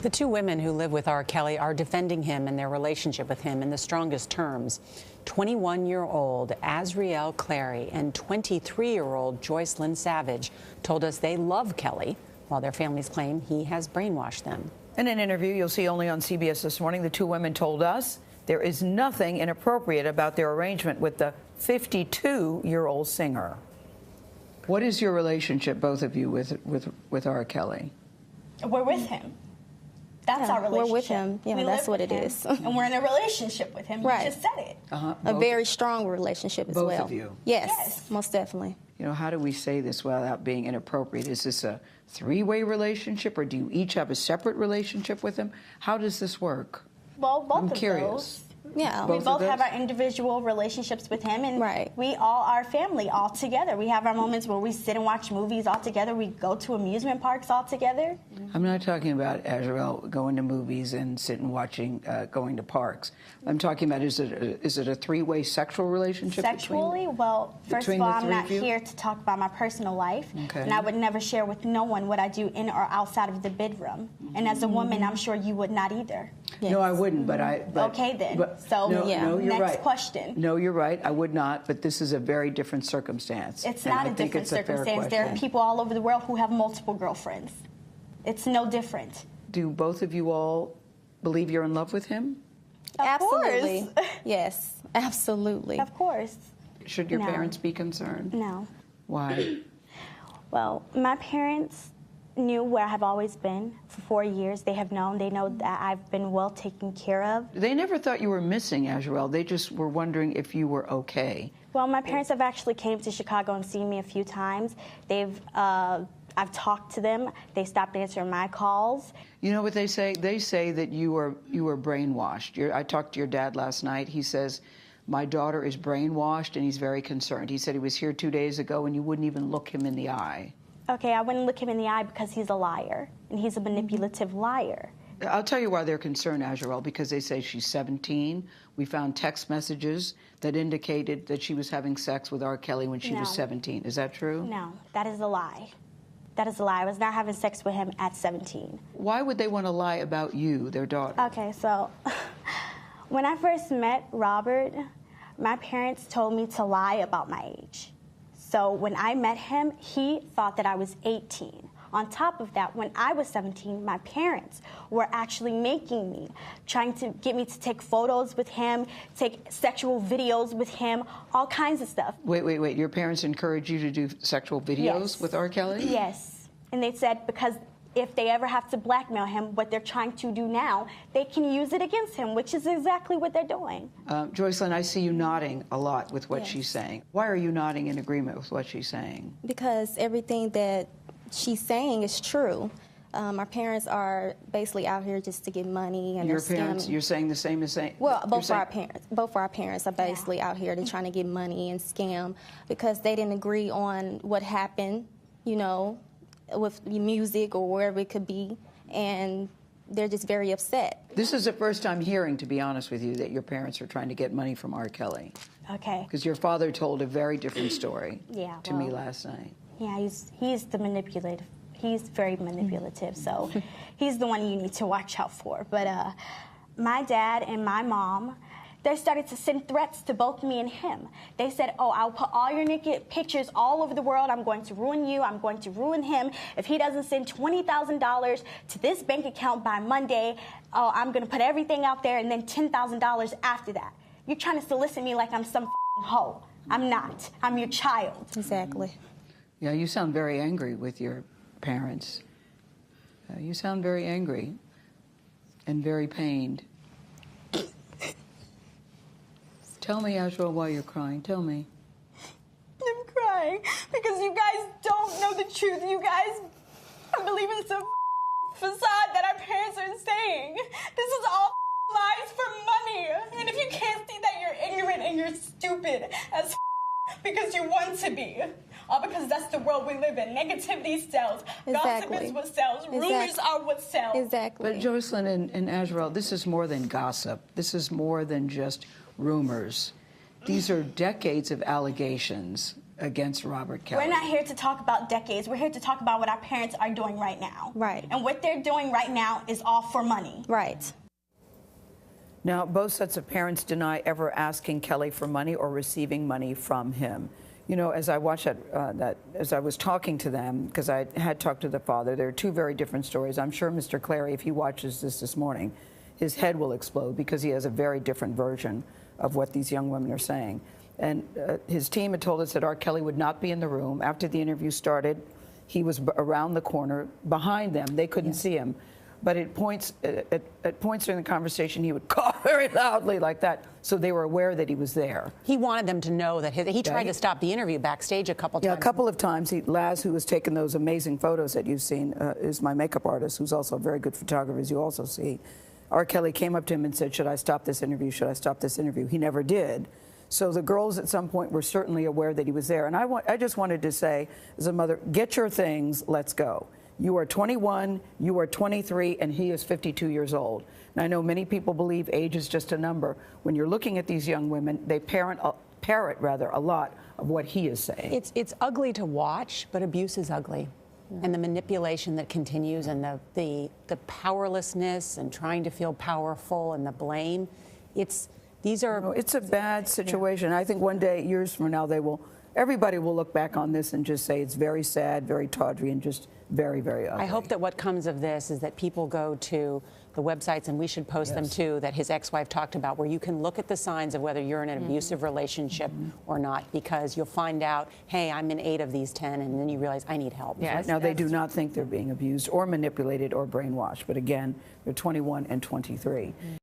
The two women who live with R. Kelly are defending him and their relationship with him in the strongest terms. 21-year-old Azriel Clary and 23-year-old Joycelyn Savage told us they love Kelly, while their families claim he has brainwashed them. In an interview you'll see only on CBS this morning, the two women told us there is nothing inappropriate about their arrangement with the 52-year-old singer. What is your relationship, both of you, with R. Kelly? We're with him. That's our relationship. We're with him. Yeah, that's what it is. And we're in a relationship with him. Right. You just said it. A very strong relationship as well. Both of you? Yes, most definitely. You know, how do we say this without being inappropriate? Is this a three-way relationship, or do you each have a separate relationship with him? How does this work? Well, both I'm of curious. those. Yeah. We Both of both those? have our individual relationships with him, and Right. we all are family all together. We have our moments where we sit and watch movies all together. We go to amusement parks all together. I'm not talking about Azriel going to movies and sitting watching, going to parks. I'm talking about, is it a three-way sexual relationship? Sexually, well, first of between all, the I'm three not of you? here to talk about my personal life, Okay. and I would never share with no one what I do in or outside of the bedroom. And as a woman, I'm sure you would not either. Yes. No, I wouldn't, but I... Okay, then. So, no, yeah. no, you're next right. question. No, you're right. I would not, but this is a very different circumstance. It's and not I a think different it's a fair circumstance. There are question. people all over the world who have multiple girlfriends. It's no different. Do both of you all believe you're in love with him? Of Absolutely. course. Yes, absolutely. Of course. Should your No. parents be concerned? No. Why? Well, my parents knew where I have always been for 4 years. They have known. They know that I've been well taken care of. They never thought you were missing, Azriel. They just were wondering if you were okay. Well, my parents have actually came to Chicago and seen me a few times. I've talked to them. They stopped answering my calls. You know what they say? They say that you were brainwashed. I talked to your dad last night. He says, my daughter is brainwashed, and he's very concerned. He said he was here 2 days ago, and you wouldn't even look him in the eye. Okay, I wouldn't look him in the eye because he's a liar, and he's a manipulative liar. I'll tell you why they're concerned, Azriel, because they say she's 17. We found text messages that indicated that she was having sex with R. Kelly when she was No. 17. Is that true? No, that is a lie. That is a lie. I was not having sex with him at 17. Why would they want to lie about you, their daughter? Okay, so when I first met Robert, my parents told me to lie about my age. So when I met him, he thought that I was 18. On top of that, when I was 17, my parents were actually making me, trying to get me to take photos with him, take sexual videos with him, all kinds of stuff. Wait. Your parents encouraged you to do sexual videos Yes. with R. Kelly? Yes. And they said because if they ever have to blackmail him, what they're trying to do now, they can use it against him, which is exactly what they're doing. Joycelyn, I see you nodding a lot with what Yes. she's saying. Why are you nodding in agreement with what she's saying? Because everything that she's saying is true. Our parents are basically out here just to get money, and Your they're parents, scamming. you're saying the same as saying? Well, you're both of saying- our parents are basically out here. They're trying to get money and scam because they didn't agree on what happened, you know, with music or wherever it could be, and they're just very upset. This is the first time hearing, to be honest with you, that your parents are trying to get money from R. Kelly. Okay. Because your father told a very different story Yeah, to me well- last night. Yeah, he's the manipulative. He's very manipulative, so he's the one you need to watch out for. But my dad and my mom, they started to send threats to both me and him. They said, oh, I'll put all your naked pictures all over the world. I'm going to ruin you. I'm going to ruin him. If he doesn't send $20,000 to this bank account by Monday, oh, I'm going to put everything out there and then $10,000 after that. You're trying to solicit me like I'm some hoe. I'm not. I'm your child. Exactly. Yeah, you sound very angry with your parents. You sound very angry and very pained. Tell me, Azriel, why you're crying. Tell me. I'm crying because you guys don't know the truth. You guys are believing some facade that our parents are saying. This is all lies for money. And if you can't see that, you're ignorant and you're stupid as because you want to be. All because that's the world we live in. Negativity sells. Gossip Exactly. is what sells. Rumors are what sells. Exactly. But Joycelyn and Azriel, this is more than gossip. This is more than just rumors. These are decades of allegations against Robert Kelly. We're not here to talk about decades. We're here to talk about what our parents are doing right now. Right. And what they're doing right now is all for money. Right. Now, both sets of parents deny ever asking Kelly for money or receiving money from him. You know, as I watched as I was talking to them, because I had talked to the father, there are two very different stories. I'm sure Mr. Clary, if he watches this morning, his head will explode because he has a very different version of what these young women are saying. And his team had told us that R. Kelly would not be in the room. After the interview started, he was around the corner behind them. They couldn't see him. But at points during the conversation, he would cough very loudly like that, so they were aware that he was there. He wanted them to know that he tried to stop the interview backstage a couple times. Yeah, a couple of times. Laz, who was taking those amazing photos that you've seen, is my makeup artist, who's also a very good photographer, as you also see. R. Kelly came up to him and said, "Should I stop this interview? Should I stop this interview?" He never did. So the girls at some point were certainly aware that he was there. And I just wanted to say, as a mother, get your things, let's go. You are 21, you are 23, and he is 52 years old. And I know many people believe age is just a number. When you're looking at these young women, they parrot a lot of what he is saying. It's ugly to watch, but abuse is ugly. And the manipulation that continues, and the powerlessness, and trying to feel powerful, and the blame. It's a bad situation. I think one day, years from now, everybody will look back on this and just say it's very sad, very tawdry, and just very, very ugly. I hope that what comes of this is that people go to the websites, and we should post them too, that his ex-wife talked about, where you can look at the signs of whether you're in an abusive relationship or not, because you'll find out, hey, I'm in 8 of these 10, and then you realize I need help. Right now, they do not think they're being abused or manipulated or brainwashed. But again, they're 21 and 23.